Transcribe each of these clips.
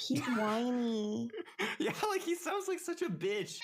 He's whiny. Yeah, like he sounds like such a bitch.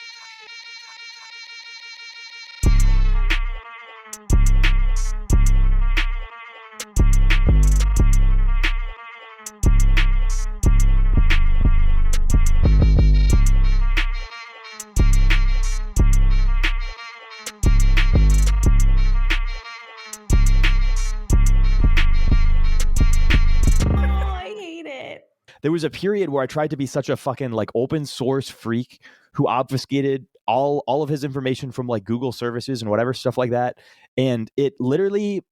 There was a period where I tried to be such a fucking like open source freak who obfuscated all of his information from like Google services and whatever stuff like that. And it literally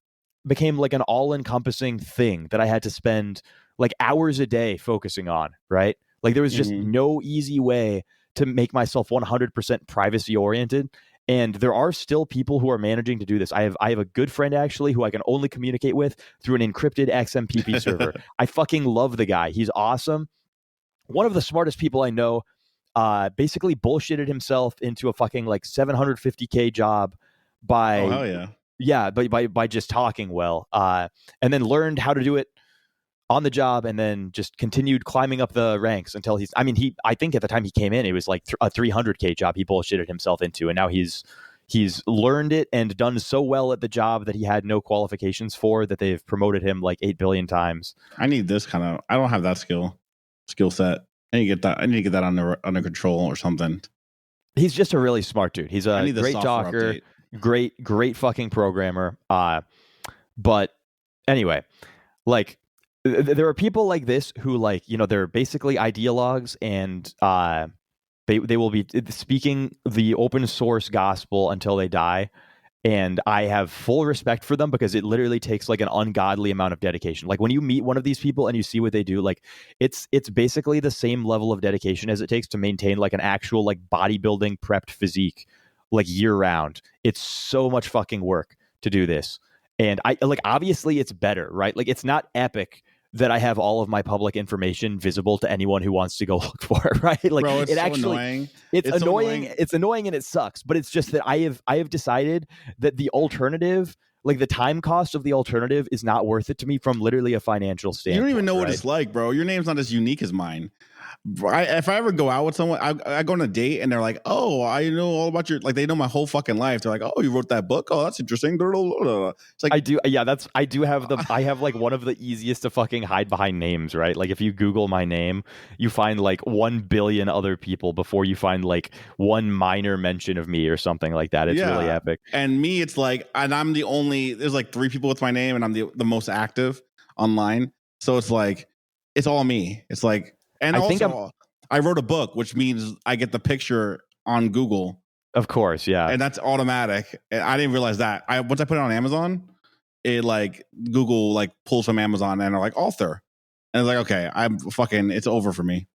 became like an all-encompassing thing that I had to spend like hours a day focusing on, right? Like there was just no easy way to make myself 100% privacy oriented. And there are still people who are managing to do this. I have a good friend actually who I can only communicate with through an encrypted XMPP server. I fucking love the guy. He's awesome. One of the smartest people I know basically bullshitted himself into a fucking like $750K job by by just talking well, and then learned how to do it on the job, and then just continued climbing up the ranks until I think at the time he came in, it was like a $300K job he bullshitted himself into, and now he's learned it and done so well at the job that he had no qualifications for that they've promoted him like 8 billion times. I need this I don't have that skill set. I need to get that under control or something. He's just a really smart dude. He's a great talker, great fucking programmer. But anyway, like there are people like this who, like, you know, they're basically ideologues, and they will be speaking the open source gospel until they die. And I have full respect for them because it literally takes like an ungodly amount of dedication. Like when you meet one of these people and you see what they do, like it's basically the same level of dedication as it takes to maintain like an actual like bodybuilding prepped physique like year round. It's so much fucking work to do this. And I like, obviously it's better, right? Like it's not epic that I have all of my public information visible to anyone who wants to go look for it, right? Like, bro, it's annoying. It's annoying. It's annoying and it sucks. But it's just that I have decided that the alternative, like the time cost of the alternative, is not worth it to me from literally a financial standpoint. You don't even know what it's like, bro. Your name's not as unique as mine. If I ever go out with someone, I go on a date and they're like, "Oh, I know all about your," like they know my whole fucking life. They're like, "Oh, you wrote that book? Oh, that's interesting." It's like I do, yeah. I have like one of the easiest to fucking hide behind names, right? Like if you Google my name, you find like 1 billion other people before you find like one minor mention of me or something like that. It's really epic. And me, it's like, and I'm the only. There's like 3 people with my name, and I'm the most active online. So it's like, it's all me. It's like. And I wrote a book, which means I get the picture on Google. Of course, yeah. And that's automatic. And I didn't realize that. Once I put it on Amazon, it like Google like pulls from Amazon and are like author. And it's like, okay, it's over for me.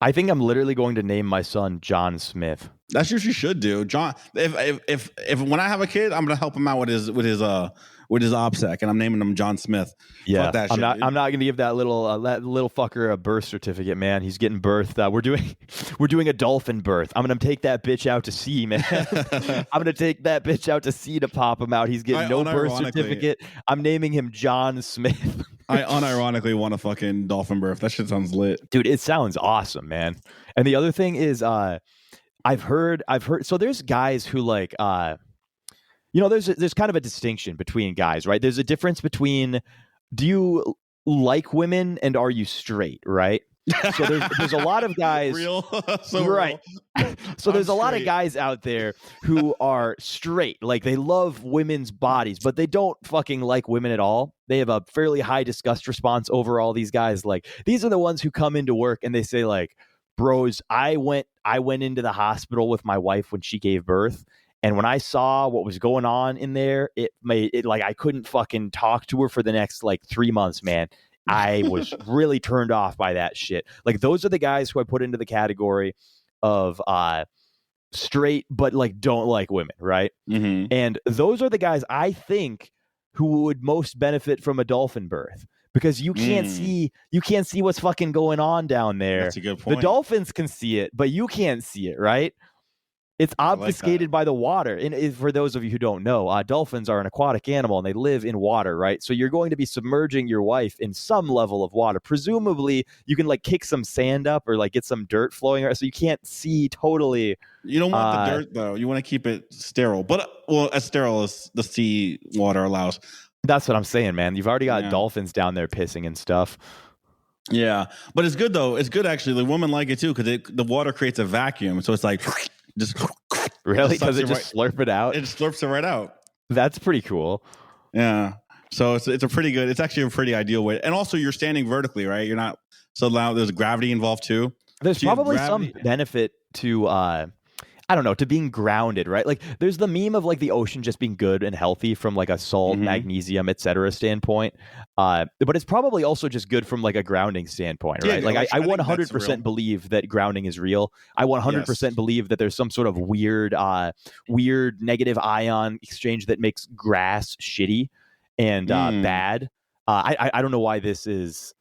I think I'm literally going to name my son John Smith. That's what you should do. John, if when I have a kid, I'm gonna help him out with his OPSEC, and I'm naming him John Smith. Yeah, fuck that shit, I'm not gonna give that little fucker a birth certificate, man. He's getting birthed. We're doing a dolphin birth. I'm gonna take that bitch out to sea, man. I'm gonna take that bitch out to sea to pop him out. He's getting no birth certificate. I'm naming him John Smith. I unironically want a fucking dolphin birth. That shit sounds lit, dude. It sounds awesome, man. And the other thing is, I've heard. So there's guys who like, you know, there's kind of a distinction between guys, right? There's a difference between, do you like women and are you straight, right? So there's a lot of guys. Real, so right. Real. So there's a lot of guys out there who are straight, like they love women's bodies, but they don't fucking like women at all. They have a fairly high disgust response over all these guys. Like these are the ones who come into work and they say like, bros, I went into the hospital with my wife when she gave birth. And when I saw what was going on in there, it like I couldn't fucking talk to her for the next like 3 months, man. I was really turned off by that shit. Like those are the guys who I put into the category of straight, but like don't like women, right? Mm-hmm. And those are the guys I think who would most benefit from a dolphin birth. Because you can't see what's fucking going on down there. That's a good point. The dolphins can see it, but you can't see it, right? It's obfuscated by the water. And for those of you who don't know, dolphins are an aquatic animal and they live in water, right? So you're going to be submerging your wife in some level of water. Presumably, you can like kick some sand up or like get some dirt flowing around, so you can't see totally. You don't want the dirt though. You want to keep it sterile, but as sterile as the sea water allows. That's what I'm saying, man. You've already got dolphins down there pissing and stuff. Yeah, but it's good though. It's good actually. The women like it too because the water creates a vacuum, so it's like just really because it just slurp it out. It slurps it right out. That's pretty cool. Yeah. So it's a pretty good. It's actually a pretty ideal way, and also you're standing vertically, right? You're not so loud. There's gravity involved too. There's probably some benefit to I don't know, to being grounded, right? Like there's the meme of like the ocean just being good and healthy from like a salt, magnesium, etc. standpoint. But it's probably also just good from like a grounding standpoint, right? Like I 100% believe that grounding is real. I 100% believe that there's some sort of weird negative ion exchange that makes grass shitty and bad. I don't know why this is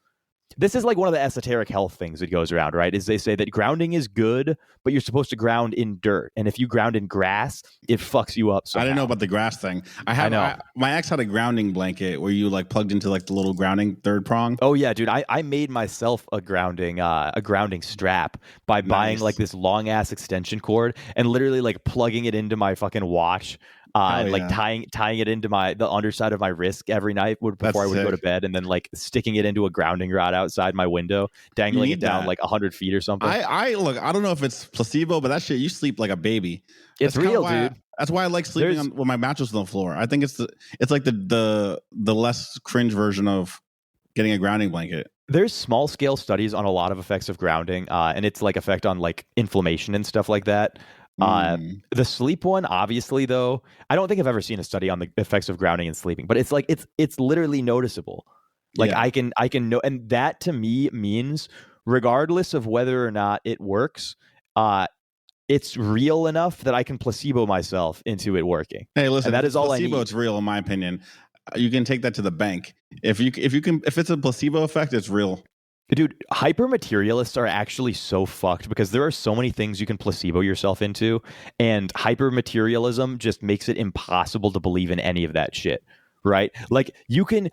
like one of the esoteric health things that goes around, right? Is they say that grounding is good, but you're supposed to ground in dirt. And if you ground in grass, it fucks you up somehow. I didn't know about the grass thing. I know. My ex had a grounding blanket where you like plugged into like the little grounding third prong. Oh yeah, dude. I made myself a grounding strap by buying like this long ass extension cord and literally like plugging it into my fucking watch. And like tying it into the underside of my wrist every night before I would go to bed, and then like sticking it into a grounding rod outside my window, dangling it down like 100 feet or something. I don't know if it's placebo, but that shit, you sleep like a baby. It's real, dude. That's why I like sleeping with my mattress on the floor. I think it's like the less cringe version of getting a grounding blanket. There's small scale studies on a lot of effects of grounding, and its like effect on like inflammation and stuff like that. The sleep one, obviously, though, I don't think I've ever seen a study on the effects of grounding and sleeping, but it's like it's literally noticeable. Like I can know, and that to me means regardless of whether or not it works, it's real enough that I can placebo myself into it working. Hey, listen, and that is all I need. Placebo, it's real in my opinion. You can take that to the bank. If it's a placebo effect, it's real. Dude, hypermaterialists are actually so fucked because there are so many things you can placebo yourself into, and hypermaterialism just makes it impossible to believe in any of that shit, right? Like you can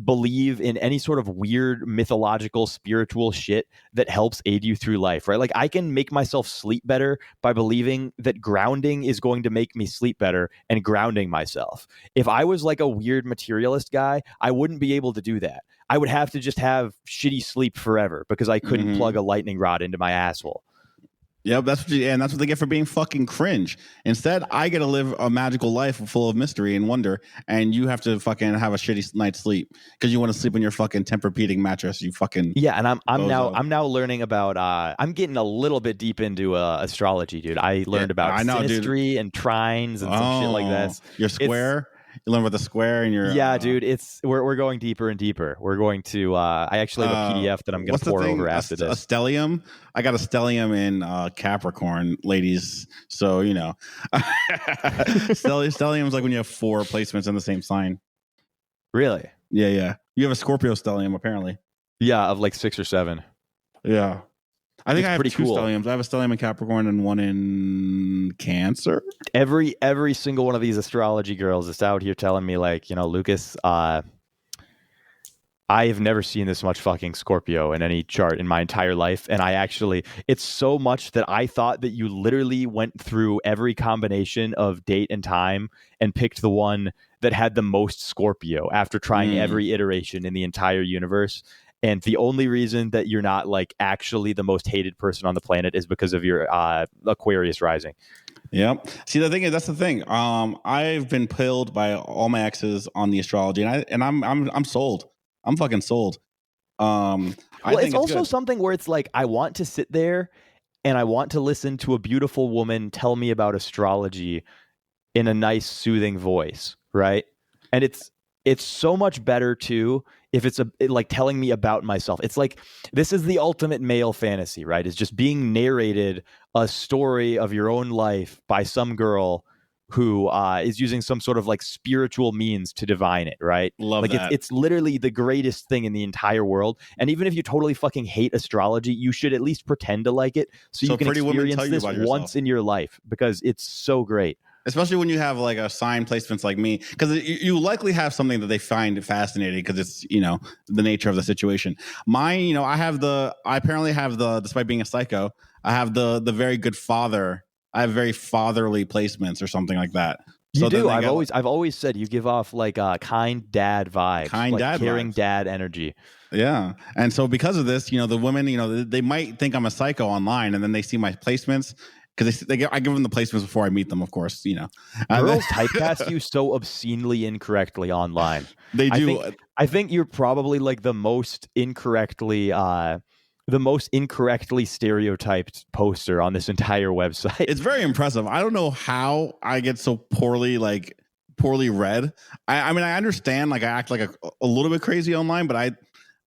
believe in any sort of weird mythological spiritual shit that helps aid you through life, right? Like I can make myself sleep better by believing that grounding is going to make me sleep better and grounding myself. If I was like a weird materialist guy, I wouldn't be able to do that. I would have to just have shitty sleep forever because I couldn't plug a lightning rod into my asshole. Yep, that's what they get for being fucking cringe. Instead, I get to live a magical life full of mystery and wonder, and you have to fucking have a shitty night's sleep because you want to sleep on your fucking Tempur-Pedic mattress. You fucking and I'm now learning about. I'm getting a little bit deep into astrology, dude. I learned about synastry and trines and some shit like that. Your square. You learn about the square and your dude. We're going deeper and deeper. We're going to. I actually have a PDF that I'm going to pour over after this. A stellium. I got a stellium in Capricorn, ladies. So you know, stellium is like when you have 4 placements in the same sign. Really? Yeah. You have a Scorpio stellium, apparently. Yeah, of like 6 or 7. Yeah. I think I have 2 cool. stelliums. I have a stellium in Capricorn and one in Cancer. Every single one of these astrology girls is out here telling me like, you know, Lucas, I have never seen this much fucking Scorpio in any chart in my entire life. And it's so much that I thought that you literally went through every combination of date and time and picked the one that had the most Scorpio after trying every iteration in the entire universe. And the only reason that you're not like actually the most hated person on the planet is because of your Aquarius rising. Yep. See, the thing is, that's the thing. I've been pilled by all my exes on the astrology, and I'm sold. I'm fucking sold. It's also something where it's like I want to sit there and I want to listen to a beautiful woman tell me about astrology in a nice, soothing voice, right? And it's so much better too if it's like telling me about myself. It's like this is the ultimate male fantasy, right? It's just being narrated a story of your own life by some girl who is using some sort of like spiritual means to divine it, right? Love like that. It's literally the greatest thing in the entire world. And even if you totally fucking hate astrology, you should at least pretend to like it so you can experience this once in your life, because it's so great. Especially when you have like a sign placements like me, because you likely have something that they find fascinating because it's, you know, the nature of the situation. Mine, you know, I apparently have the, despite being a psycho, I have the very good father. I have very fatherly placements or something like that. You do. I've always said you give off like kind dad vibes, kind like dad caring vibes. dad energy. Yeah. And so because of this, you know, the women, you know, they might think I'm a psycho online, and then they see my placements, because I give them the placements before I meet them, of course, you know. Girls typecast you so obscenely incorrectly online. They do. I think you're probably like the most incorrectly stereotyped poster on this entire website. It's very impressive. I don't know how I get so poorly read. I mean, I understand, like, I act like a little bit crazy online, but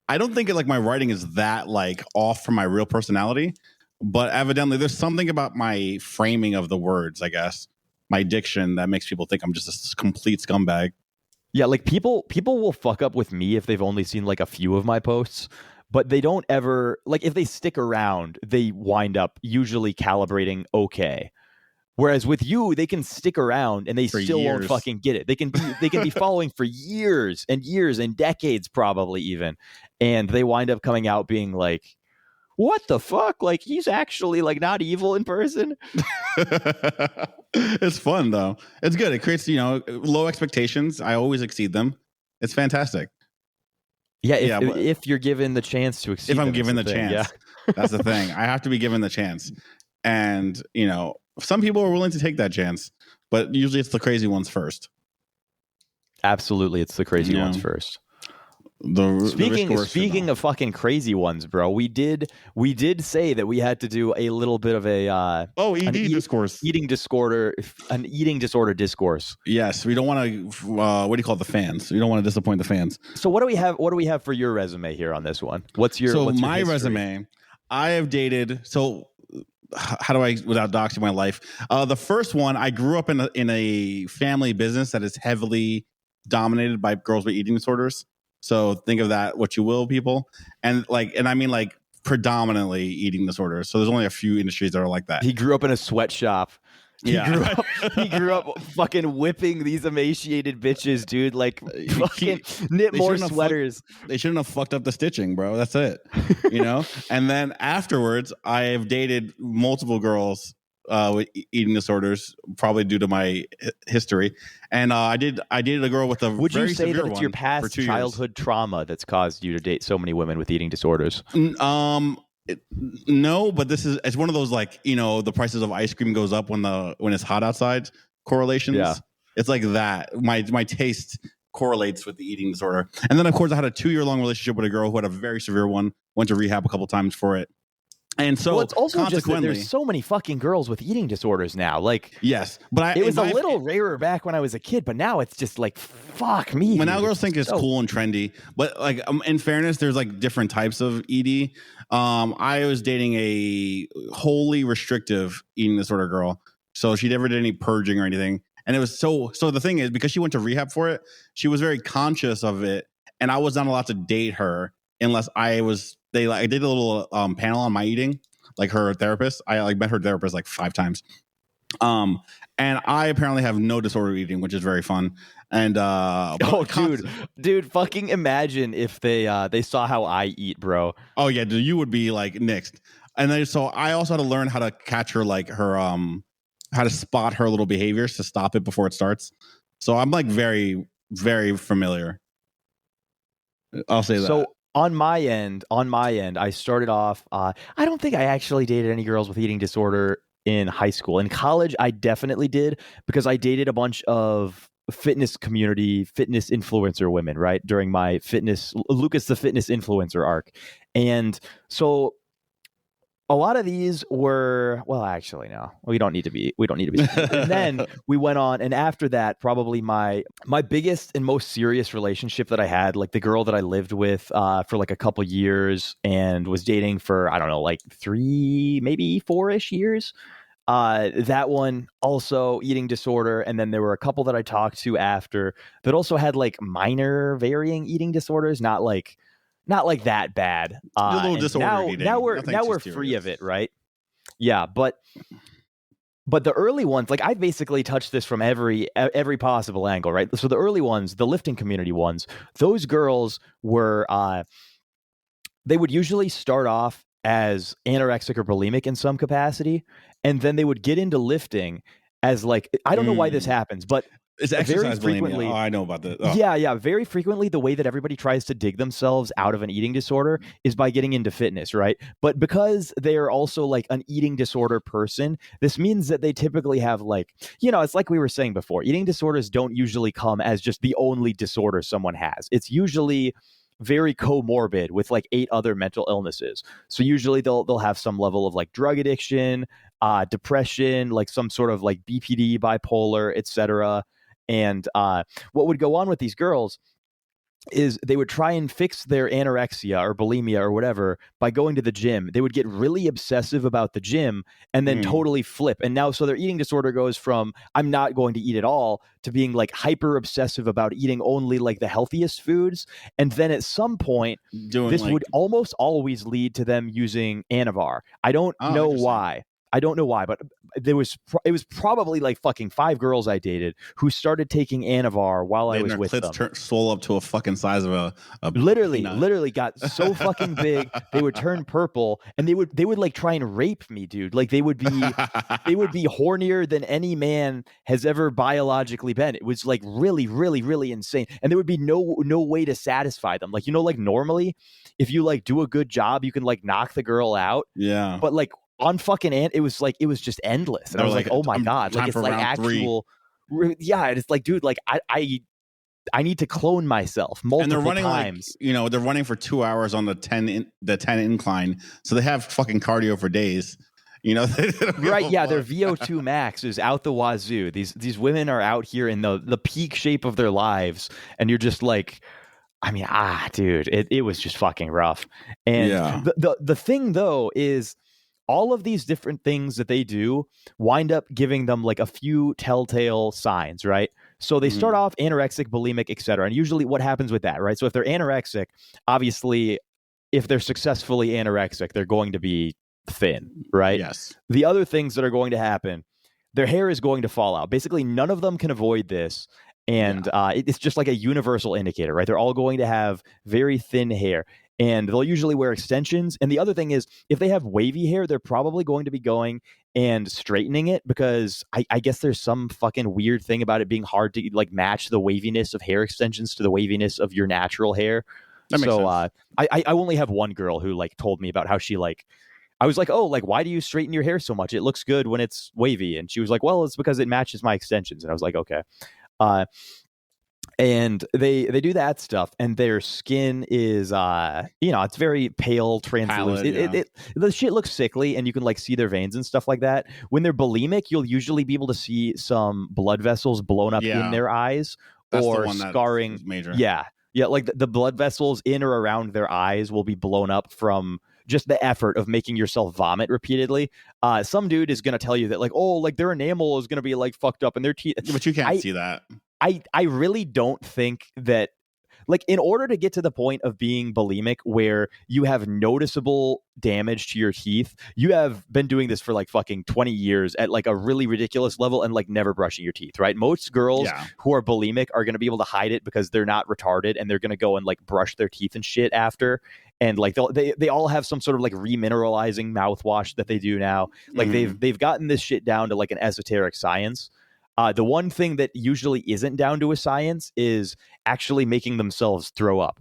I don't think my writing is that like off from my real personality. But evidently there's something about my framing of the words, I guess, my diction, that makes people think I'm just a complete scumbag. Yeah, like people will fuck up with me if they've only seen like a few of my posts, but they don't ever, like, if they stick around, they wind up usually calibrating okay. Whereas with you, they can stick around and they still won't fucking get it. They can be following for years and years and decades, probably even, and they wind up coming out being like, what the fuck? Like, he's actually like not evil in person. It's fun though. It's good. It creates, you know, low expectations. I always exceed them. It's fantastic. Yeah, if you're given the chance to exceed if I'm them, given the chance, yeah. That's the thing. I have to be given the chance. And, you know, some people are willing to take that chance, but usually it's the crazy ones first. Absolutely, it's the crazy ones first. Speaking of fucking crazy ones, bro, we did say that we had to do a little bit of a discourse, an eating disorder discourse. Yes, we don't want to. What do you call it, the fans? We don't want to disappoint the fans. So what do we have? What do we have for your resume here on this one? What's your my resume? I have dated. So how do I, without doxing my life? The first one, I grew up in a family business that is heavily dominated by girls with eating disorders. So think of that what you will, people. And I mean like predominantly eating disorders. So there's only a few industries that are like that. He grew up in a sweatshop. He grew up fucking whipping these emaciated bitches, dude. Like, fucking knit more sweaters. They shouldn't have fucked up the stitching, bro. That's it. You know? And then afterwards, I have dated multiple girls with eating disorders, probably due to my history. And I dated a girl with a Would very you say severe that it's your past childhood trauma that's caused you to date so many women with eating disorders? No, but it's one of those, like, you know, the prices of ice cream goes up when it's hot outside correlations. Yeah. It's like that. My taste correlates with the eating disorder. And then of course I had a 2-year-long relationship with a girl who had a very severe one, went to rehab a couple times for it. And so it's also just that there's so many fucking girls with eating disorders now. Like, yes, but it was a little rarer back when I was a kid, but now it's just like, fuck me. But now girls think it's cool and trendy. But like, in fairness, there's like different types of ED. I was dating a wholly restrictive eating disorder girl, so she never did any purging or anything. And it was so the thing is, because she went to rehab for it, she was very conscious of it, and I was not allowed to date her unless I did a little panel on my eating, like her therapist. I met her therapist like 5 times. And I apparently have no disordered eating, which is very fun. And dude, fucking imagine if they saw how I eat, bro. Oh yeah, dude, you would be like nixed. And then so I also had to learn how to catch her, like her how to spot her little behaviors to stop it before it starts. So I'm like very, very familiar. I'll say that. So on my end, I started off. I don't think I actually dated any girls with eating disorder in high school. In college, I definitely did, because I dated a bunch of fitness influencer women, right, during my Lucas the fitness influencer arc. And so a lot of these were, well, actually, no, we don't need to be. And then we went on, and after that, probably my biggest and most serious relationship that I had, like the girl that I lived with for like a couple years and was dating for, I don't know, like 3, maybe 4-ish years. That one also eating disorder, and then there were a couple that I talked to after that also had like minor varying eating disorders, not like that bad. A little And disordered eating. now Nothing too we're serious. free of it, right? Yeah, but the early ones, like I basically touched this from every possible angle, right? So the early ones, the lifting community ones, those girls were they would usually start off as anorexic or bulimic in some capacity, and then they would get into lifting as like, I don't know why this happens, but it's exercise frequently. Oh, I know about that. Oh. Yeah. Very frequently, the way that everybody tries to dig themselves out of an eating disorder is by getting into fitness, right? But because they are also like an eating disorder person, this means that they typically have like, it's like we were saying before, eating disorders don't usually come as just the only disorder someone has. It's usually very comorbid with like 8 other mental illnesses. So usually they'll have some level of like drug addiction, depression, like some sort of like BPD, bipolar, etc. And what would go on with these girls is they would try and fix their anorexia or bulimia or whatever by going to the gym. They would get really obsessive about the gym and then totally flip. And now, so their eating disorder goes from I'm not going to eat at all to being like hyper obsessive about eating only like the healthiest foods. And then at some point, this would almost always lead to them using Anavar. I don't know why. But it was probably like fucking 5 girls I dated who started taking Anavar while I was with them. Swole up to a fucking size of a literally got so fucking big they would turn purple, and they would like try and rape me, dude. Like they would be hornier than any man has ever biologically been. It was like really, really, really insane, and there would be no way to satisfy them. Like like normally, if you like do a good job, you can like knock the girl out. Yeah, but like. On fucking it was just endless, and I was like, oh my god, like it's like actual, yeah. It's like, dude, like I need to clone myself multiple and they're running times. Like, they're running for 2 hours on the 10 incline, so they have fucking cardio for days. Right? Yeah, their VO2 max is out the wazoo. These women are out here in the peak shape of their lives, and you're just like. I mean, dude, it was just fucking rough. And yeah. the thing though is. All of these different things that they do wind up giving them like a few telltale signs, right? So they start off anorexic, bulimic, etc. And usually what happens with that, right? So if they're anorexic, obviously, if they're successfully anorexic, they're going to be thin, right? Yes. The other things that are going to happen, their hair is going to fall out. Basically, none of them can avoid this. And it's just like a universal indicator, right? They're all going to have very thin hair. And they'll usually wear extensions. And the other thing is, if they have wavy hair, they're probably going to be going and straightening it, because I guess there's some fucking weird thing about it being hard to like match the waviness of hair extensions to the waviness of your natural hair. That makes sense. I only have one girl who like told me about how she like, I was like, oh, like, why do you straighten your hair so much? It looks good when it's wavy. And she was like, well, it's because it matches my extensions. And I was like, okay. And they do that stuff, and their skin is it's very pale, translucent. The shit looks sickly, and you can like see their veins and stuff like that. When they're bulimic, you'll usually be able to see some blood vessels blown up in their eyes. That's or the one scarring. Major. Yeah, like the blood vessels in or around their eyes will be blown up from just the effort of making yourself vomit repeatedly. Some dude is gonna tell you that like, oh, like their enamel is gonna be like fucked up and their teeth. But you can't see that. I really don't think that, like, in order to get to the point of being bulimic where you have noticeable damage to your teeth, you have been doing this for like fucking 20 years at like a really ridiculous level and like never brushing your teeth, right? Most girls who are bulimic are going to be able to hide it because they're not retarded, and they're going to go and like brush their teeth and shit after. And like they all have some sort of like remineralizing mouthwash that they do now. Like they've gotten this shit down to like an esoteric science. The one thing that usually isn't down to a science is actually making themselves throw up.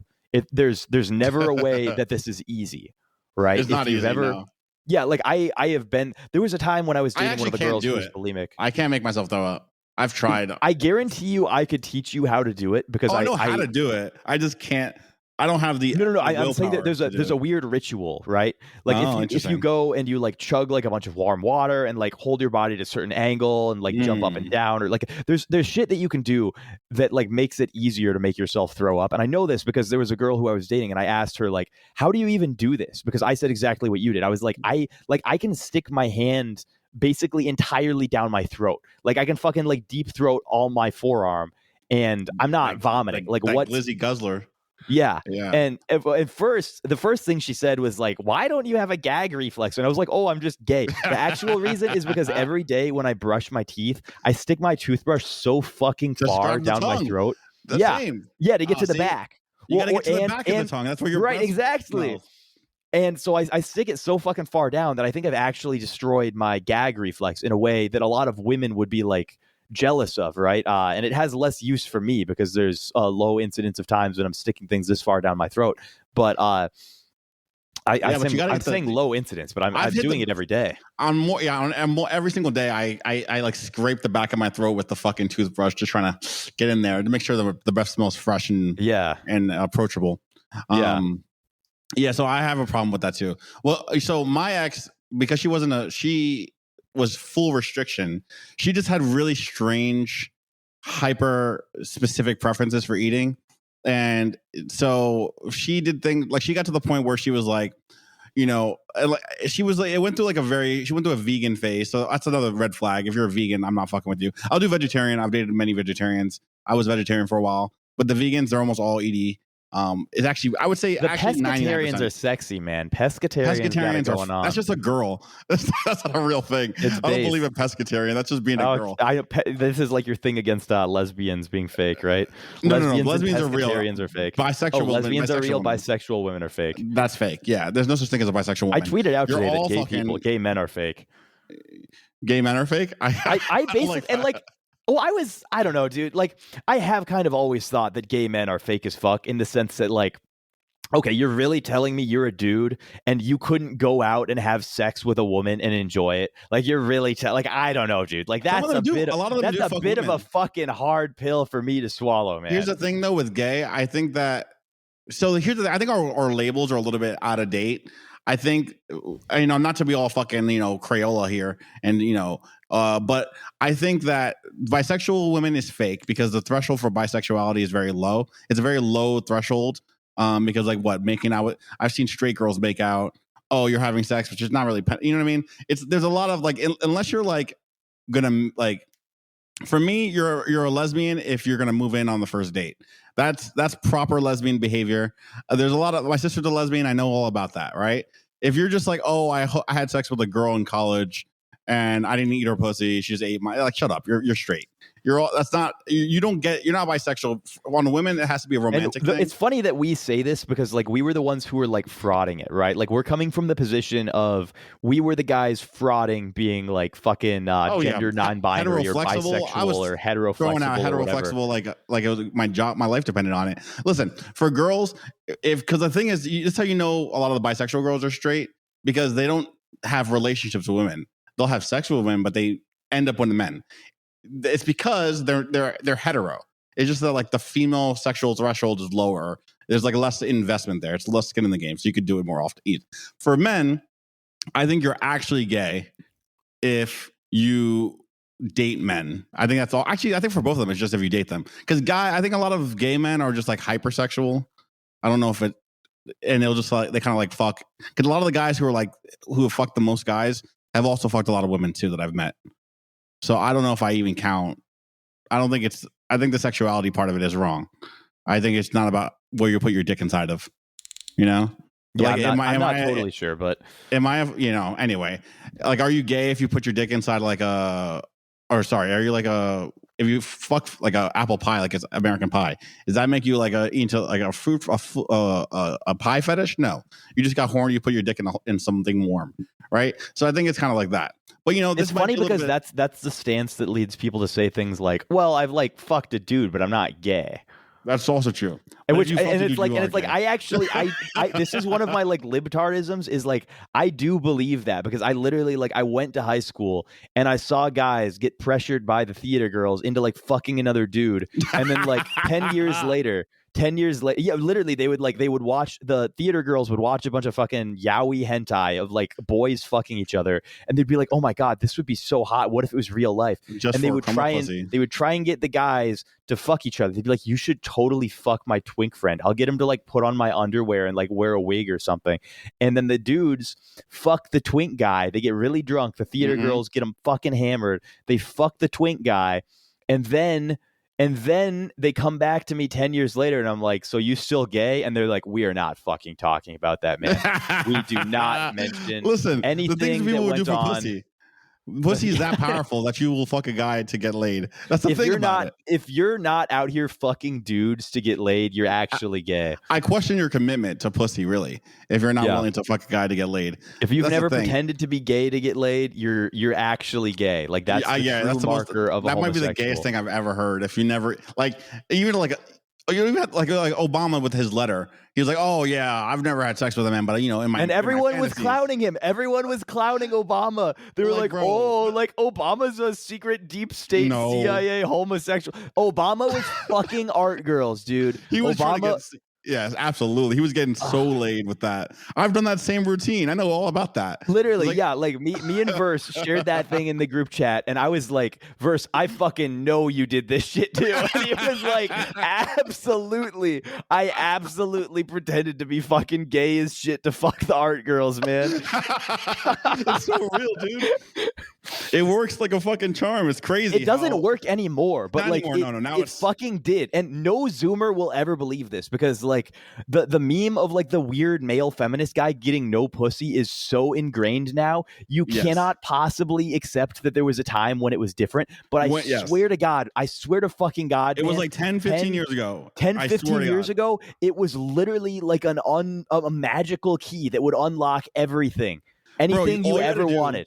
There's never a way that this is easy, right? It's not easy. No. Yeah, like I have been. There was a time when I was dating one of the girls who was bulimic. I can't make myself throw up. I've tried. I guarantee you, I could teach you how to do it because I know how to do it. I just can't. I don't have the no. I'm saying that there's a weird ritual, right? Like if you go and you like chug like a bunch of warm water and like hold your body to a certain angle and like jump up and down, or like there's shit that you can do that like makes it easier to make yourself throw up. And I know this because there was a girl who I was dating, and I asked her like, how do you even do this? Because I said exactly what you did. I was like, I can stick my hand basically entirely down my throat. Like I can fucking like deep throat all my forearm and I'm not vomiting. Like what? Lizzie Guzzler. Yeah. Yeah. And at first, the first thing she said was like, why don't you have a gag reflex? And I was like, oh, I'm just gay. The actual reason is because every day when I brush my teeth, I stick my toothbrush so fucking far down my throat. The yeah. same. Yeah, to get to the back. You got to get to the back of the tongue. That's where you're right, exactly. smells. And so I stick it so fucking far down that I think I've actually destroyed my gag reflex in a way that a lot of women would be like jealous of, right? And it has less use for me because there's a low incidence of times when I'm sticking things this far down my throat. But I'm saying low incidence, but I'm doing it every day. Every single day I like scrape the back of my throat with the fucking toothbrush, just trying to get in there to make sure the breath smells fresh and approachable. Yeah, so I have a problem with that too. Well, so my ex, because she was full restriction, she just had really strange, hyper specific preferences for eating. And so she did things like she got to the point where she was like, you know, she went through a vegan phase. So that's another red flag. If you're a vegan, I'm not fucking with you. I'll do vegetarian. I've dated many vegetarians. I was vegetarian for a while, but the vegans, they're almost all ED. It's actually, I would say, the actually pescatarians are sexy, man. Pescatarians are going on. That's just a girl. That's not a real thing. I don't believe in pescatarian. That's just being a girl. This is like your thing against lesbians being fake, right? No. Lesbians are real. Pescatarians are fake. Bisexual lesbians are real. Women. Bisexual women are fake. That's fake. Yeah, there's no such thing as a bisexual woman. I tweeted out today that gay men are fake. Gay men are fake. I basically and like. Oh, I don't know, dude. Like, I have kind of always thought that gay men are fake as fuck in the sense that, like, okay, you're really telling me you're a dude and you couldn't go out and have sex with a woman and enjoy it? Like, you're really like, I don't know, dude. Like, that's a bit of a fucking hard pill for me to swallow, man. Here's the thing, though, with gay. I think that. So here's the thing. I think our labels are a little bit out of date. I think, not to be all fucking, Crayola here and, but I think that bisexual women is fake because the threshold for bisexuality is very low. It's a very low threshold because making out with, I've seen straight girls make out. Oh, you're having sex, which is not really, you know what I mean? There's a lot of unless you're gonna for me, you're a lesbian if you're gonna move in on the first date. That's proper lesbian behavior. There's a lot of, my sister's a lesbian. I know all about that, right? If you're just like, oh, I had sex with a girl in college and I didn't eat her pussy, she just ate my, shut up. You're straight. You're not bisexual. On women, it has to be a romantic thing. It's funny that we say this because we were the ones who were frauding it, right? Like we're coming from the position of we were the guys frauding being fucking gender non-binary or bisexual or heteroflexible. Throwing out heteroflexible like it was my job, my life depended on it. Listen, for girls, because the thing is, that's how you know a lot of the bisexual girls are straight because they don't have relationships with women. They'll have sex with women, but they end up with men. It's because they're hetero. It's just that the female sexual threshold is lower. There's less investment there. It's less skin in the game, so you could do it more often. For men, I think you're actually gay if you date men. I think that's all. Actually, I think for both of them, it's just if you date them. Because I think a lot of gay men are just hypersexual. I don't know if it, and they'll just they kind of fuck. Because a lot of the guys who have fucked the most guys have also fucked a lot of women too that I've met. So I don't know if I even count. I think the sexuality part of it is wrong. I think it's not about where you put your dick inside of, Yeah, I'm not totally sure, but anyway, are you gay if you put your dick inside are you if you fuck a apple pie, it's American pie, does that make you into a fruit, a pie fetish? No, you just got horny, you put your dick in something warm, right? So I think it's kind of like that. But it's funny because that's the stance that leads people to say things like, well, I've fucked a dude, but I'm not gay. That's also true. And this is one of my libtardisms is I do believe that because I literally I went to high school and I saw guys get pressured by the theater girls into fucking another dude, and then 10 years later 10 years later, yeah, literally they would watch, the theater girls would watch a bunch of fucking yaoi hentai of like boys fucking each other, and they'd be like, oh my God, this would be so hot. What if it was real life? Just and they would try and get the guys to fuck each other. They'd be like, you should totally fuck my twink friend. I'll get him to like put on my underwear and like wear a wig or something. And then the dudes fuck the twink guy. They get really drunk. The theater girls get them fucking hammered. They fuck the twink guy. And then they come back to me 10 years later and I'm like, so you still gay? And they're like, we are not fucking talking about that, man. We do not mention anything the things people that would do went for on. pussy. Pussy is that powerful that you will fuck a guy to get laid. That's the thing about it. If you're not out here fucking dudes to get laid, you're actually gay. I question your commitment to pussy, really. If you're not willing to fuck a guy to get laid. If you've never pretended to be gay to get laid, you're actually gay. Like that's the true marker of a homosexual. That might be the gayest thing I've ever heard. If you never like, even like. You even had like Obama with his letter. He was like, "Oh yeah, I've never had sex with a man, but you know, in my." And everyone was clowning him. Everyone was clowning Obama. They were like, "Oh, like Obama's a secret deep state CIA homosexual." Obama was fucking art girls, dude. He was trying to get. Yes, absolutely. He was getting so laid with that. I've done that same routine. I know all about that. Literally, like me and Verse shared that thing in the group chat, and I was like, Verse, I fucking know you did this shit too. And he was like, absolutely. I absolutely pretended to be fucking gay as shit to fuck the art girls, man. It's so real, dude. It works like a fucking charm. It's crazy. It doesn't work anymore, but like anymore. No. Now it fucking did. And no Zoomer will ever believe this because like the meme of like the weird male feminist guy getting no pussy is so ingrained now. You cannot possibly accept that there was a time when it was different. But swear to God, I swear to fucking God, it was like 10, 15 years ago. 10, 15 years ago, it was literally like a magical key that would unlock everything. Anything you ever wanted.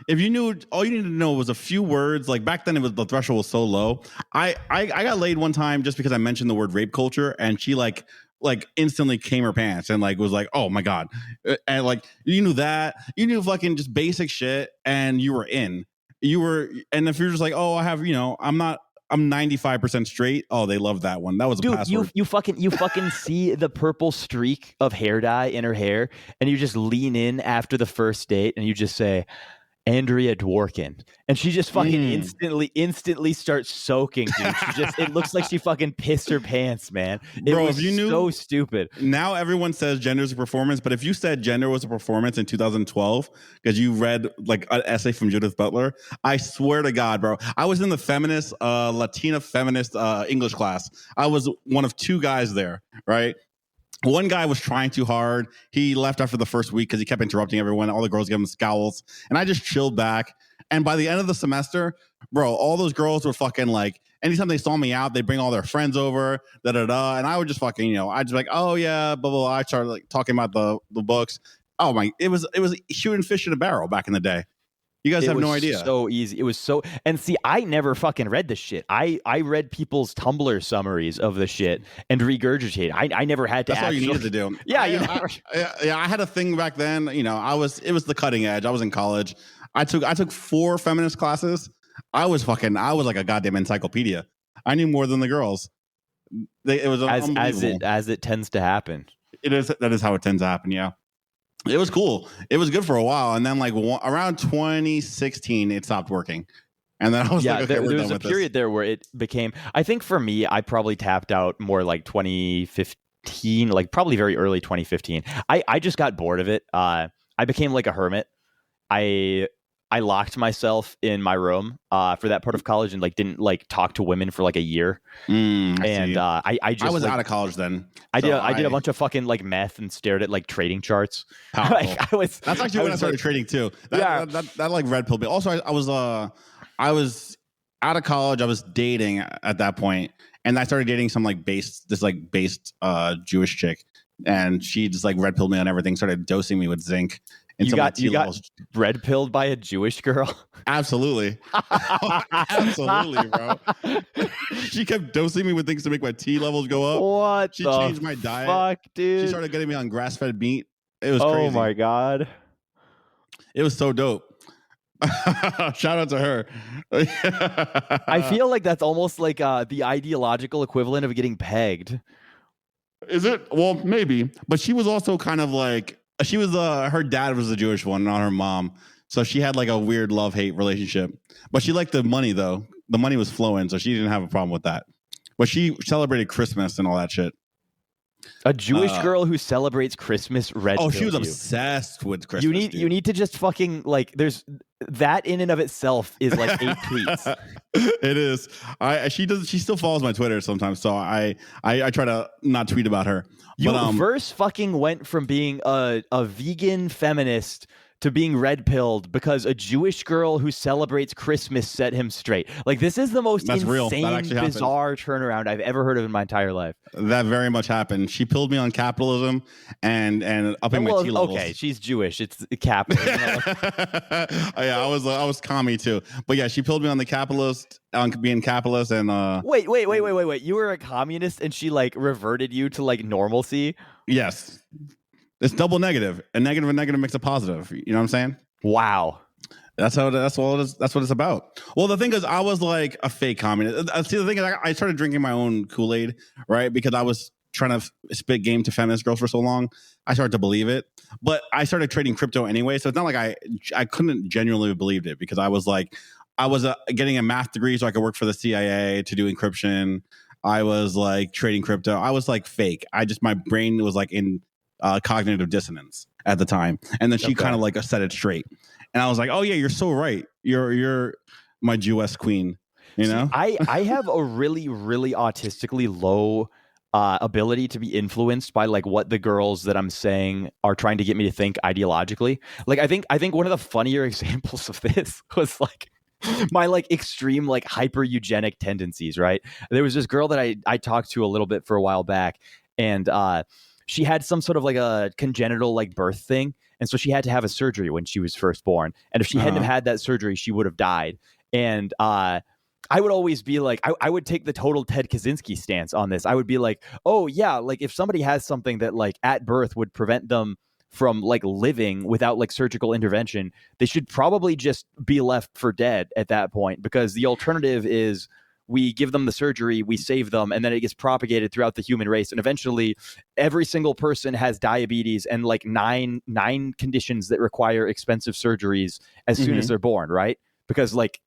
If you knew, all you needed to know was a few words. Like back then, the threshold was so low. I got laid one time just because I mentioned the word rape culture, and she like instantly came her pants and like was like, oh my God, and like you knew that, you knew fucking just basic shit, and you were in. And if you're just like, oh, I have, I'm 95% straight. Oh, they love that one. That was a password. You fucking see the purple streak of hair dye in her hair, and you just lean in after the first date, and you just say, Andrea Dworkin, and she just fucking instantly starts soaking, dude. It looks like she fucking pissed her pants, man. Bro, was so stupid. Now everyone says gender is a performance, but if you said gender was a performance in 2012 because you read like an essay from Judith Butler, I swear to God, bro, I was in the feminist, Latina feminist English class. I was one of two guys there, right? One guy was trying too hard. He left after the first week because he kept interrupting everyone. All the girls gave him scowls. And I just chilled back. And by the end of the semester, bro, all those girls were fucking like, anytime they saw me out, they bring all their friends over, da-da-da. And I would just fucking, I'd just be like, oh yeah, blah, blah, blah. I started like talking about the books. Oh my, it was shooting fish in a barrel back in the day. You guys have no idea. So easy. It was so, and see, I never fucking read this shit. I read people's Tumblr summaries of the shit and regurgitate. I never had to. That's all you needed to do. Yeah, I had a thing back then. It was the cutting edge. I was in college. I took 4 feminist classes. I was like a goddamn encyclopedia. I knew more than the girls. It was unbelievable. As it tends to happen. It is. That is how it tends to happen. Yeah. It was cool. It was good for a while, and then like around 2016, it stopped working. And then I was like, okay, there was a period there where it became. I think for me, I probably tapped out more like 2015, like probably very early 2015. I just got bored of it. I became like a hermit. I locked myself in my room for that part of college and like didn't like talk to women for like a year. I was out of college then. I did a bunch of fucking like meth and stared at like trading charts. That's actually when I started trading too. That like red pill me. Also, I was out of college. I was dating at that point, and I started dating some like based Jewish chick, and she just like red pilled me on everything. Started dosing me with zinc. You got red pilled by a Jewish girl? Absolutely. Absolutely, bro. She kept dosing me with things to make my T levels go up. What? She changed my diet. Fuck, dude. She started getting me on grass-fed meat. It was crazy. Oh my God. It was so dope. Shout out to her. I feel like that's almost like the ideological equivalent of getting pegged. Is it? Well, maybe. But she was also kind of like, she was her dad was the Jewish one, not her mom. So she had like a weird love-hate relationship. But she liked the money though. The money was flowing, so she didn't have a problem with that. But she celebrated Christmas and all that shit. A Jewish girl who celebrates Christmas red. Oh, she was obsessed with Christmas. You need to just fucking like. There's that in and of itself is like 8 tweets. It is. She still follows my Twitter sometimes, so I try to not tweet about her. You first fucking went from being a vegan feminist to being red-pilled because a Jewish girl who celebrates Christmas set him straight. Like, this is the most insane, bizarre turnaround I've ever heard of in my entire life. That very much happened. She pilled me on capitalism and upping my T levels. Okay, she's Jewish. It's capitalism. Yeah, I was commie too. But yeah, she pilled me on being capitalist and Wait. You were a communist and she like reverted you to like normalcy? Yes. It's double negative. A negative and negative makes a positive. You know what I'm saying? Wow. That's what it's about. Well, the thing is, I was like a fake communist. See, the thing is, I started drinking my own Kool-Aid, right? Because I was trying to spit game to feminist girls for so long. I started to believe it. But I started trading crypto anyway. So it's not like I couldn't genuinely believe it because I was getting a math degree so I could work for the CIA to do encryption. I was like trading crypto. I was like fake. My brain was like in cognitive dissonance at the time, and then she kind of like set it straight, and I was like, "Oh yeah, you're so right. You're my Jewess queen." You know, I have a really really autistically low ability to be influenced by like what the girls that I'm saying are trying to get me to think ideologically. Like I think one of the funnier examples of this was like my like extreme like hyper eugenic tendencies. Right, there was this girl that I talked to a little bit for a while back, and she had some sort of like a congenital like birth thing. And so she had to have a surgery when she was first born. And if she hadn't have had that surgery, she would have died. And I would always be like, I would take the total Ted Kaczynski stance on this. I would be like, oh yeah, like if somebody has something that like at birth would prevent them from like living without like surgical intervention, they should probably just be left for dead at that point, because the alternative is we give them the surgery, we save them, and then it gets propagated throughout the human race. And eventually every single person has diabetes and like nine conditions that require expensive surgeries as soon as they're born, right? Because like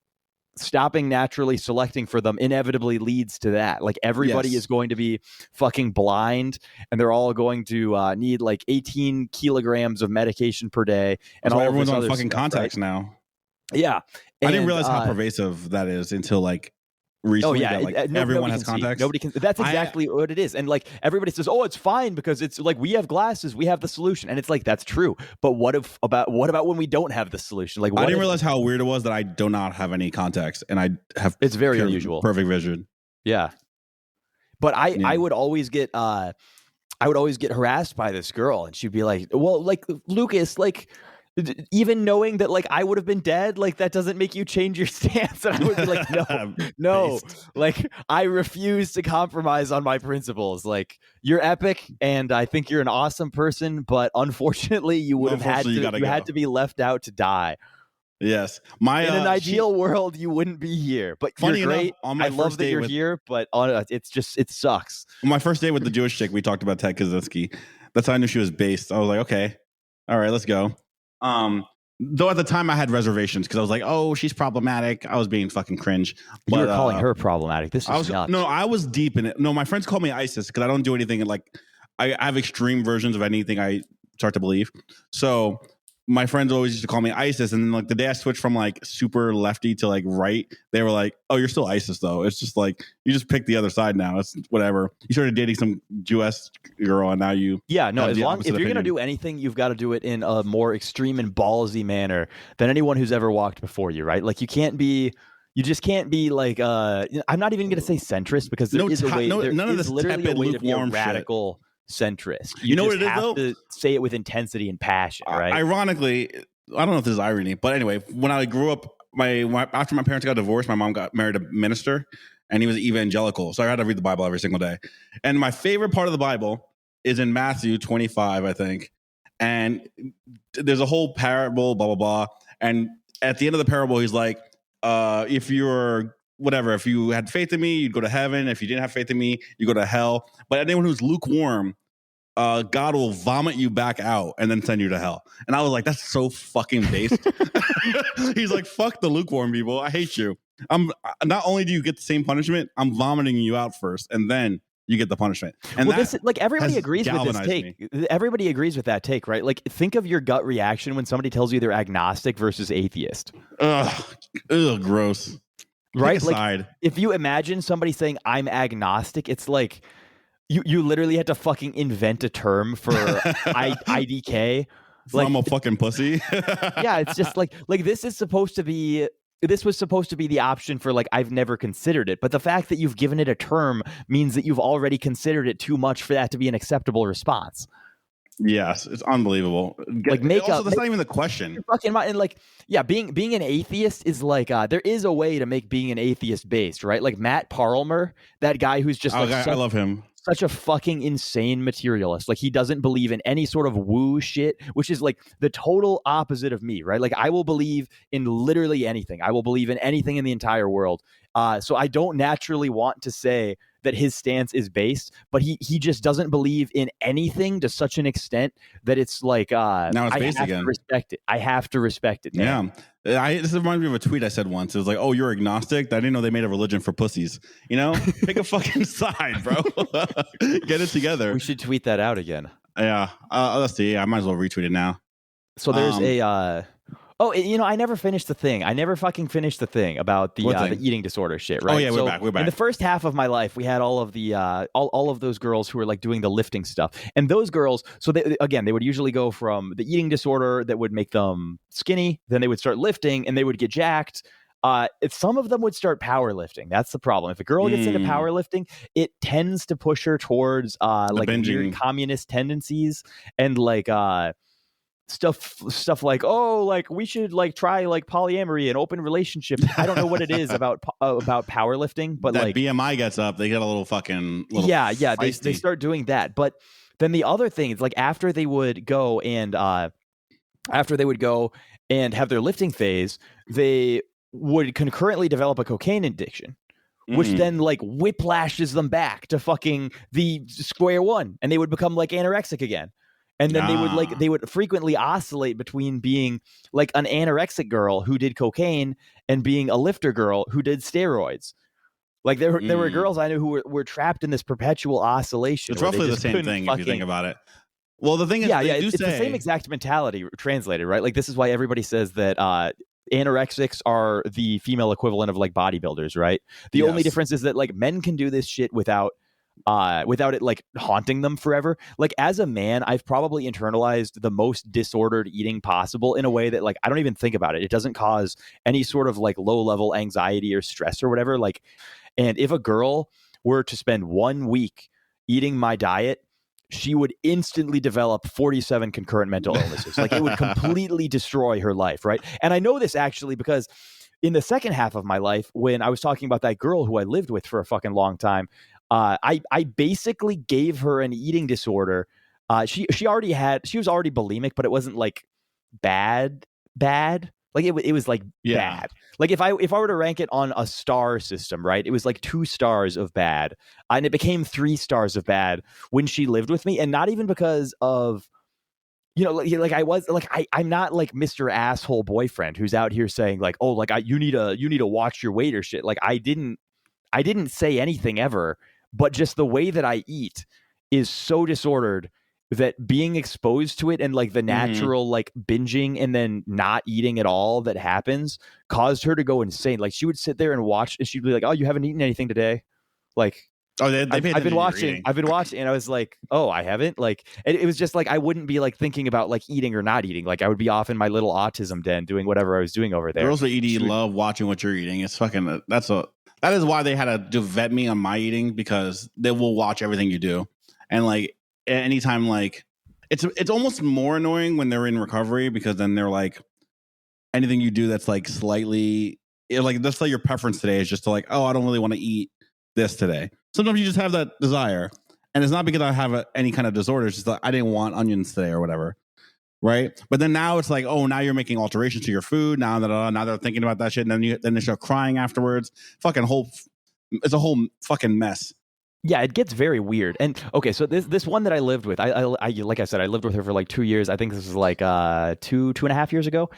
stopping naturally selecting for them inevitably leads to that. Like everybody is going to be fucking blind, and they're all going to need like 18 kilograms of medication per day. And all everyone's on stuff, fucking contacts now. Yeah. I didn't realize how pervasive that is until like recently. Oh yeah, everyone has contacts. Nobody can. That's exactly what it is. And like everybody says, oh, it's fine because it's like we have glasses, we have the solution, and it's like that's true. But what about when we don't have the solution? Like I didn't realize how weird it was that I do not have any contacts, and I have it's very unusual, perfect vision. Yeah, but I would always get harassed by this girl, and she'd be like, well, like Lucas, like. Even knowing that like I would have been dead, like that doesn't make you change your stance. And I would be like, no, like I refuse to compromise on my principles. Like you're epic, and I think you're an awesome person, but unfortunately, you would have had to be left out to die. Yes, in an ideal world, you wouldn't be here. But funny you're great. Enough, I love that you're here, but it sucks. On my first day with the Jewish chick, we talked about Ted Kaczynski. That's how I knew she was based. I was like, okay, all right, let's go. Though at the time I had reservations because I was like, oh, she's problematic. I was being fucking cringe. But, you were calling her problematic. This is nuts. No, I was deep in it. No, my friends call me ISIS because I don't do anything like I have extreme versions of anything I start to believe. So my friends always used to call me ISIS, and then like the day I switched from like super lefty to like right, they were like, "Oh, you're still ISIS though." It's just like you just picked the other side now. It's whatever. You started dating some Jewess girl, and now you as long if you're gonna do anything, you've got to do it in a more extreme and ballsy manner than anyone who's ever walked before you, right? Like you just can't be like I'm not even gonna say centrist because there is a way. None of this literally a way to be a radical centrist. You know what it is, though? To say it with intensity and passion, right? Ironically, I don't know if this is irony, but anyway, when I grew up, after my parents got divorced, my mom got married a minister, and he was evangelical, so I had to read the Bible every single day. And my favorite part of the Bible is in Matthew 25, I think, and there's a whole parable, blah blah blah, and at the end of the parable, he's like, if you're whatever. If you had faith in me, you'd go to heaven. If you didn't have faith in me, you go to hell. But anyone who's lukewarm, God will vomit you back out and then send you to hell. And I was like, that's so fucking based. He's like, fuck the lukewarm people. I hate you. Not only do you get the same punishment, I'm vomiting you out first, and then you get the punishment. And well, this, like, everybody agrees with this take. Me. Everybody agrees with that take, right? Like, think of your gut reaction when somebody tells you they're agnostic versus atheist. Ugh, gross. Right? Like, if you imagine somebody saying I'm agnostic, it's like you literally had to fucking invent a term for IDK. Like, I'm a fucking pussy. Yeah, it's just like this was supposed to be the option for like I've never considered it, but the fact that you've given it a term means that you've already considered it too much for that to be an acceptable response. Yes, it's unbelievable. Like, that's not even the question. Fucking, and like, yeah, being an atheist is like there is a way to make being an atheist based, right? Like Matt Parlmer, that guy who's just I love him. Such a fucking insane materialist. Like, he doesn't believe in any sort of woo shit, which is like the total opposite of me, right? Like, I will believe in literally anything. I will believe in anything in the entire world. So I don't naturally want to say that his stance is based, but he just doesn't believe in anything to such an extent that it's like now it's based again. I have to respect it. Man. Yeah. This reminds me of a tweet I said once. It was like, "Oh, you're agnostic? I didn't know they made a religion for pussies." You know, pick a fucking side, bro. Get it together. We should tweet that out again. Yeah. Let's see. I might as well retweet it now. So there's I never finished the thing. I never fucking finished the thing about the eating disorder shit, right? Oh yeah, we're back. In the first half of my life, we had all of the all of those girls who were like doing the lifting stuff, and those girls. So they would usually go from the eating disorder that would make them skinny, then they would start lifting, and they would get jacked. Some of them would start powerlifting. That's the problem. If a girl gets into powerlifting, it tends to push her towards like weird communist tendencies and like stuff like, oh, like we should like try like polyamory and open relationships. I don't know what it is about powerlifting, but that like BMI gets up, they get a little fucking they start doing that. But then the other thing is like after they would go and have their lifting phase, they would concurrently develop a cocaine addiction, which then like whiplashes them back to fucking the square one, and they would become like anorexic again. And then they would frequently oscillate between being like an anorexic girl who did cocaine and being a lifter girl who did steroids. Like there were girls I knew who were trapped in this perpetual oscillation. It's roughly the same thing if you think about it. Well, the thing is, it's the same exact mentality translated, right? Like this is why everybody says that anorexics are the female equivalent of like bodybuilders, right? The only difference is that like men can do this shit without it like haunting them forever. Like as a man, I've probably internalized the most disordered eating possible in a way that like I don't even think about it. It doesn't cause any sort of like low level anxiety or stress or whatever. Like, and if a girl were to spend 1 week eating my diet, she would instantly develop 47 concurrent mental illnesses. Like it would completely destroy her life, right? And I know this actually because in the second half of my life, when I was talking about that girl who I lived with for a fucking long time, I basically gave her an eating disorder. She was already bulimic, but it wasn't like bad. Like it was like bad. Like if I were to rank it on a star system, right? It was like 2 stars of bad, and it became 3 stars of bad when she lived with me, and not even because of, you know, like I was like I'm not like Mr. Asshole boyfriend who's out here saying like, oh, like you need to watch your weight or shit. Like I didn't say anything ever. But just the way that I eat is so disordered that being exposed to it and like the natural like binging and then not eating at all that happens caused her to go insane. Like she would sit there and watch, and she'd be like, "Oh, you haven't eaten anything today?" Like, "Oh, I've been watching," and I was like, "Oh, I haven't." Like, it was just like I wouldn't be like thinking about like eating or not eating. Like I would be off in my little autism den doing whatever I was doing over there. Girls that eat love watching what you're eating. It's fucking that is why they had to vet me on my eating, because they will watch everything you do. And like anytime, like it's almost more annoying when they're in recovery, because then they're like, anything you do that's like slightly like, that's like your preference today is just to like, oh, I don't really want to eat this today. Sometimes you just have that desire, and it's not because I have any kind of disorder. It's just like I didn't want onions today or whatever. right? But then now it's like, oh, now you're making alterations to your food. Now they're thinking about that shit, and then they start crying afterwards. It's a whole fucking mess. Yeah, it gets very weird. And okay, so this one that I lived with, I like I said, I lived with her for like 2 years. I think this was like 2.5 years ago.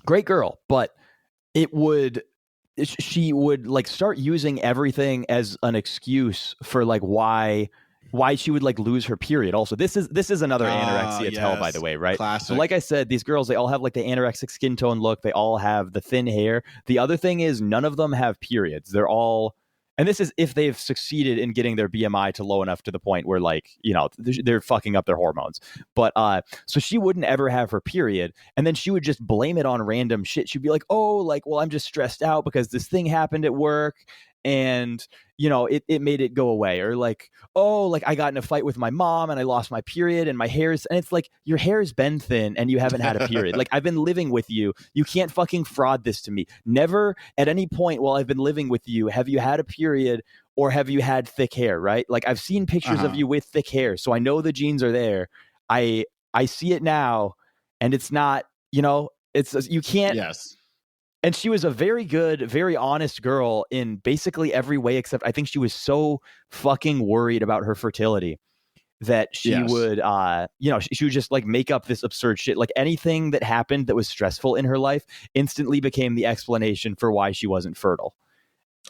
Great girl, but she would like start using everything as an excuse for like why she would like lose her period. Also, this is another anorexia tell, by the way, right? Classic. So like I said, these girls, they all have like the anorexic skin tone look. They all have the thin hair. The other thing is none of them have periods. They're all, and this is if they've succeeded in getting their BMI to low enough to the point where like, you know, they're fucking up their hormones. But so she wouldn't ever have her period, and then she would just blame it on random shit. She'd be like, oh, like, well, I'm just stressed out because this thing happened at work, and you know, it made it go away. Or like, oh, like I got in a fight with my mom and I lost my period and my hair's, and it's like, your hair's been thin and you haven't had a period. Like, I've been living with you. You can't fucking fraud this to me. Never at any point while I've been living with you have you had a period or have you had thick hair, right? Like, I've seen pictures of you with thick hair, so I know the genes are there. I see it now, and it's not, you know, it's, you can't. Yes. And she was a very good, very honest girl in basically every way, except I think she was so fucking worried about her fertility that she would, you know, she would just like make up this absurd shit. Like, anything that happened that was stressful in her life instantly became the explanation for why she wasn't fertile.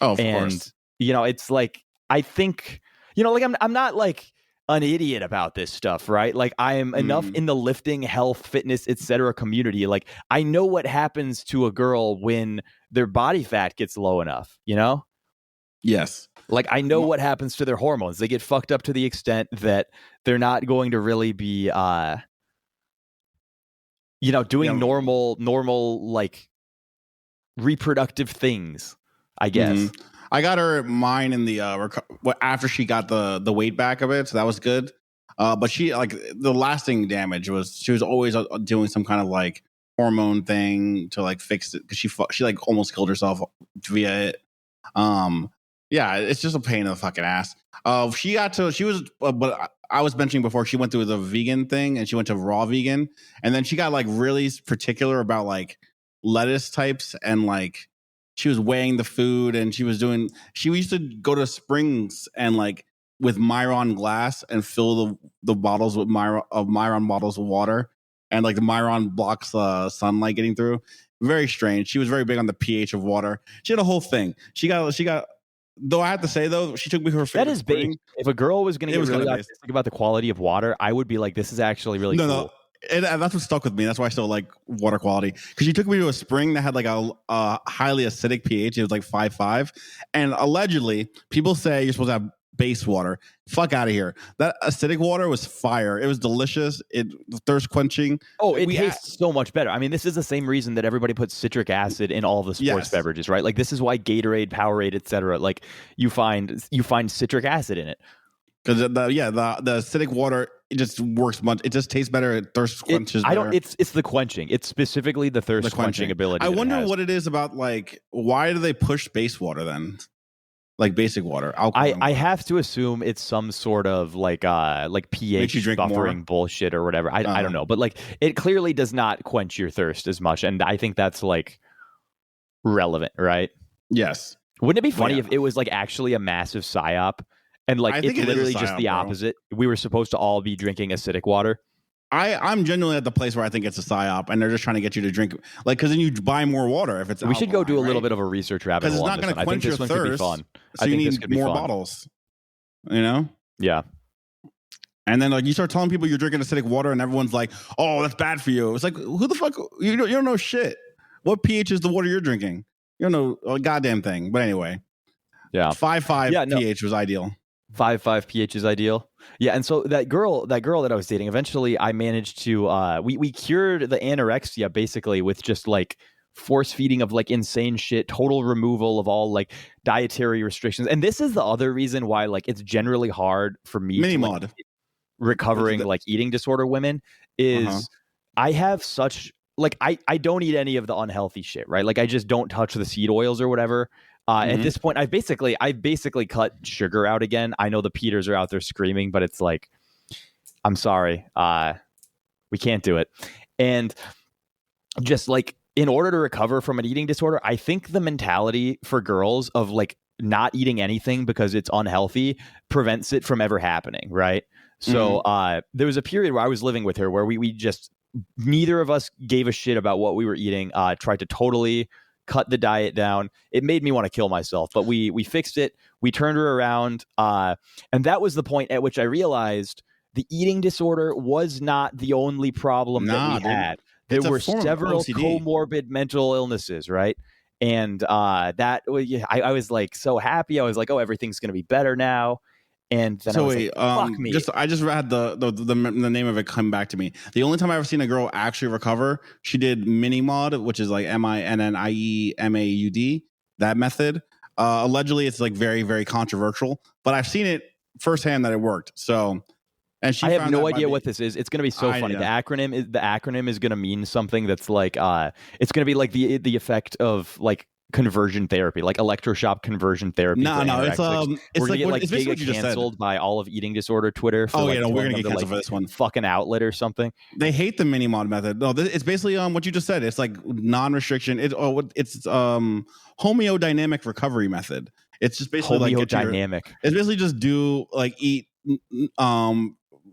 Oh, of course. You know, it's like, I think, you know, like I'm not like an idiot about this stuff, right? Like, I am enough in the lifting, health, fitness, etc. community. Like, I know what happens to a girl when their body fat gets low enough, you know? Yes. Like, I know what happens to their hormones. They get fucked up to the extent that they're not going to really be, you know, doing normal, like, reproductive things, I guess. I got her mine in the after she got the weight back of it, so that was good. But she, like, the lasting damage was she was always doing some kind of like hormone thing to like fix it, because she like almost killed herself via it. Yeah, it's just a pain in the fucking ass. But I was mentioning before, she went through the vegan thing and she went to raw vegan, and then she got like really particular about like lettuce types, and like she was weighing the food, and she used to go to springs and like with Myron glass and fill the bottles with Myron bottles of water, and like the Myron blocks sunlight getting through. Very strange. She was very big on the pH of water. She had a whole thing. She got. Though I have to say, though, she took me to her favorite. That is big. If a girl was going to get really optimistic about the quality of water, I would be like, this is actually really cool. No. And that's what stuck with me. That's why I still like water quality. Because she took me to a spring that had like a highly acidic pH. It was like 5.5. And allegedly, people say you're supposed to have base water. Fuck out of here. That acidic water was fire. It was delicious. It thirst quenching. Oh, it tastes so much better. I mean, this is the same reason that everybody puts citric acid in all the sports beverages, right? Like, this is why Gatorade, Powerade, etc. Like, you find citric acid in it. Because the acidic water, it just works much. It just tastes better. It thirst quenches. It's the quenching. It's specifically the thirst quenching ability. I wonder what it is about. Like, why do they push base water then? Like basic water, alcohol. I have to assume it's some sort of like pH buffering bullshit or whatever. I don't know, but like, it clearly does not quench your thirst as much, and I think that's like relevant, right? Yes. Wouldn't it be funny if it was like actually a massive psyop? And like, it's literally just the opposite. We were supposed to all be drinking acidic water. I'm genuinely at the place where I think it's a psyop, and they're just trying to get you to drink, like, because then you buy more water if it's. We should go do a little bit of a research rabbit hole. Because it's not going to quench your thirst. Could be fun. So you need more bottles. You know? Yeah. And then like you start telling people you're drinking acidic water, and everyone's like, "Oh, that's bad for you." It's like, who the fuck? You don't know shit. What pH is the water you're drinking? You don't know a goddamn thing. But anyway, yeah, 5.5 pH was ideal. 5.5 pH is ideal. Yeah, and so that girl that I was dating, eventually I managed to we cured the anorexia basically with just like force feeding of like insane shit, total removal of all like dietary restrictions. And this is the other reason why like it's generally hard for me to recovering like eating disorder women is I have such like I don't eat any of the unhealthy shit, right? Like, I just don't touch the seed oils or whatever. At this point, I've basically cut sugar out again. I know the Peters are out there screaming, but it's like, I'm sorry. We can't do it. And just like in order to recover from an eating disorder, I think the mentality for girls of like not eating anything because it's unhealthy prevents it from ever happening, right? So there was a period where I was living with her where we just, neither of us gave a shit about what we were eating, tried to totally cut the diet down. It made me want to kill myself, but we fixed it. We turned her around. And that was the point at which I realized the eating disorder was not the only problem that we had. There were several comorbid mental illnesses, right? And that I was like so happy. I was like, oh, everything's going to be better now. And then I was like, fuck me. I just had the name of it come back to me. The only time I've ever seen a girl actually recover, she did Minimod, which is like MINNIEMAUD, that method. Allegedly, it's like very, very controversial, but I've seen it firsthand that it worked. So, and she I have no idea what this is. It's going to be so funny. The acronym is going to mean something that's like it's going to be like the effect of like conversion therapy, like electroshock conversion therapy. No, it's we're gonna get like giga canceled by all of eating disorder Twitter. For, we're gonna get canceled for this one. Fucking outlet or something. They hate the Minimod method. No, it's basically what you just said. It's like non-restriction. It's homeodynamic recovery method. It's just basically homeodynamic. It's basically just do like eat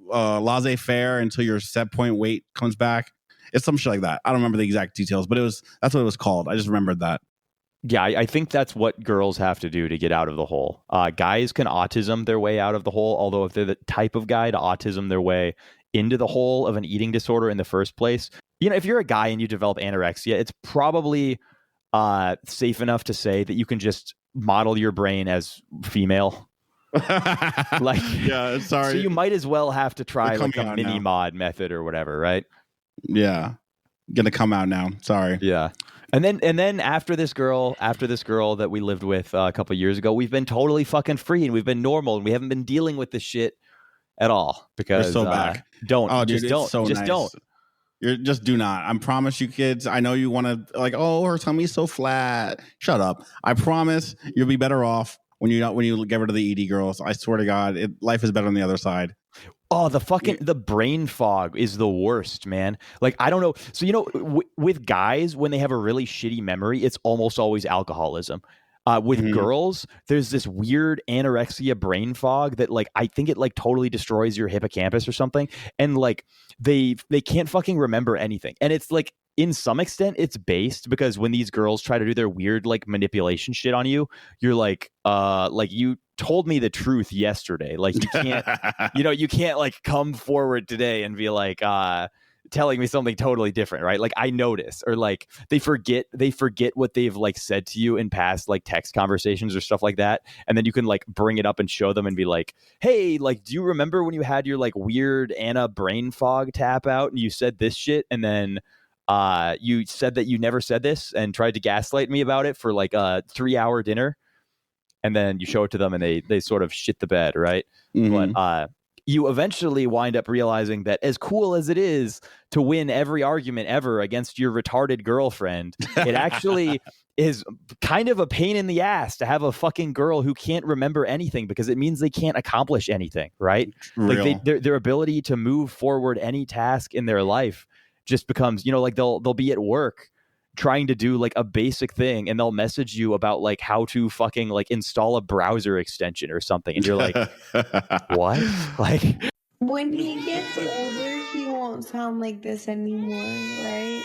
laissez-faire until your set point weight comes back. It's some shit like that. I don't remember the exact details, but that's what it was called. I just remembered that. Yeah, I think that's what girls have to do to get out of the hole. Guys can autism their way out of the hole, although if they're the type of guy to autism their way into the hole of an eating disorder in the first place, if you're a guy and you develop anorexia, it's probably safe enough to say that you can just model your brain as female. Like, yeah, sorry. So you might as well have to try like a mini mod method or whatever, right? Yeah, gonna come out now. Sorry. Yeah. And then after this girl that we lived with a couple of years ago, we've been totally fucking free and we've been normal and we haven't been dealing with this shit at all because we're so back. Don't. You just do not. I promise you, kids. I know you want to like, oh, her tummy's so flat. Shut up. I promise you'll be better off when you get rid of the ED girls. I swear to God, life is better on the other side. Oh, the brain fog is the worst, man. Like, I don't know. So, with guys, when they have a really shitty memory, it's almost always alcoholism. With girls, there's this weird anorexia brain fog that, like, I think it, like, totally destroys your hippocampus or something. And, like, they can't fucking remember anything. And it's, like, in some extent, it's based because when these girls try to do their weird, like, manipulation shit on you, you're like you told me the truth yesterday. Like, you can't, you can't like come forward today and be like, telling me something totally different, right? Like, I notice, or like they forget what they've like said to you in past like text conversations or stuff like that. And then you can like bring it up and show them and be like, hey, like, do you remember when you had your like weird Anna brain fog tap out and you said this shit? And then you said that you never said this and tried to gaslight me about it for like a 3-hour dinner. And then you show it to them and they sort of shit the bed, right? But you eventually wind up realizing that as cool as it is to win every argument ever against your retarded girlfriend, it actually is kind of a pain in the ass to have a fucking girl who can't remember anything because it means they can't accomplish anything, right? Real. Like their ability to move forward any task in their life just becomes, like they'll be at work trying to do like a basic thing and they'll message you about like how to fucking like install a browser extension or something and you're like, what? Like, when he gets older he won't sound like this anymore, right?